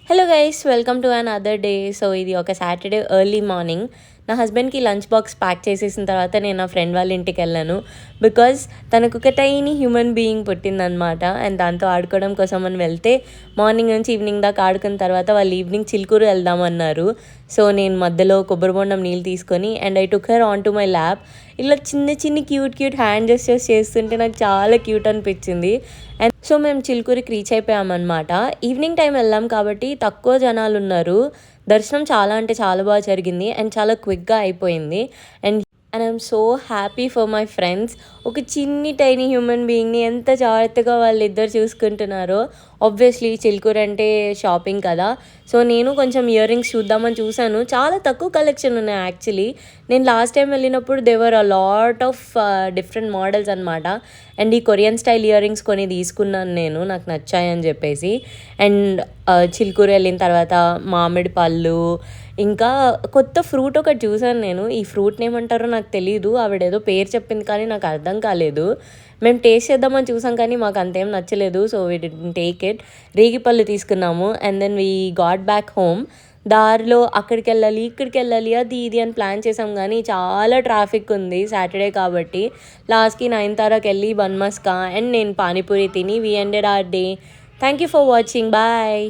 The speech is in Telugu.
Hello guys, welcome to another day. So ఇది ఒక సాటర్డే ఎర్లీ మార్నింగ్. నా హస్బెండ్కి లంచ్ బాక్స్ ప్యాక్ చేసేసిన తర్వాత నేను నా ఫ్రెండ్ వాళ్ళ ఇంటికి వెళ్ళాను. బికాజ్ తనకు ఒక టైనీ హ్యూమన్ బీయింగ్ పుట్టిందనమాట. అండ్ దాంతో ఆడుకోవడం కోసం అని వెళ్తే మార్నింగ్ నుంచి ఈవినింగ్ దాకా ఆడుకున్న తర్వాత వాళ్ళు ఈవినింగ్ చిలుకూరు వెళ్దామన్నారు. సో నేను మధ్యలో కొబ్బరి బొండం నీళ్ళు తీసుకొని and I took her on to my lab. ఇలా చిన్న చిన్న క్యూట్ హ్యాండ్ జెస్చర్స్ చేస్తుంటే నాకు చాలా క్యూట్ అనిపించింది. అండ్ సో మేము చిలుకూరికి రీచ్ అయిపోయామన్నమాట. ఈవినింగ్ టైం వెళ్ళాం కాబట్టి తక్కువ జనాలు ఉన్నారు. దర్శనం చాలా అంటే చాలా బాగా జరిగింది అండ్ చాలా క్విక్గా అయిపోయింది. And I'm so happy for my friends. ఒక చిన్ని టైనీ హ్యూమన్ బీయింగ్ని ఎంత జాగ్రత్తగా వాళ్ళిద్దరు చూసుకుంటున్నారో. ఆబ్వియస్లీ చిలుకూరు అంటే షాపింగ్ కదా, సో నేను కొంచెం ఇయర్ రింగ్స్ చూద్దామని చూశాను. చాలా తక్కువ కలెక్షన్ ఉన్నాయి యాక్చువల్లీ. నేను లాస్ట్ టైం వెళ్ళినప్పుడు there were a lot of different models అనమాట. అండ్ ఈ కొరియన్ స్టైల్ ఇయర్ రింగ్స్ కొన్ని తీసుకున్నాను నేను, నాకు నచ్చాయని చెప్పేసి. అండ్ చిలుకూరు వెళ్ళిన తర్వాత మామిడి పళ్ళు, ఇంకా కొత్త ఫ్రూట్ ఒకటి చూసాను నేను. ఈ ఫ్రూట్ని ఏమంటారో నాకు తెలీదు, ఆవిడేదో పేరు చెప్పింది కానీ నాకు అర్థం కాలేదు. మేము టేస్ట్ చేద్దామని చూసాం కానీ మాకు అంతేం నచ్చలేదు, so we didn't take it. రేగిపళ్ళు తీసుకున్నాము and then we got back home. దారిలో అక్కడికి వెళ్ళాలి ఇక్కడికి వెళ్ళాలి అది ఇది అని ప్లాన్ చేసాం కానీ చాలా ట్రాఫిక్ ఉంది సాటర్డే కాబట్టి. లాస్ట్కి నయనతారాకి వెళ్ళి బన్ మస్కా అండ్ నేను పానీపూరి తిని we ended our day. Thank you for watching. Bye.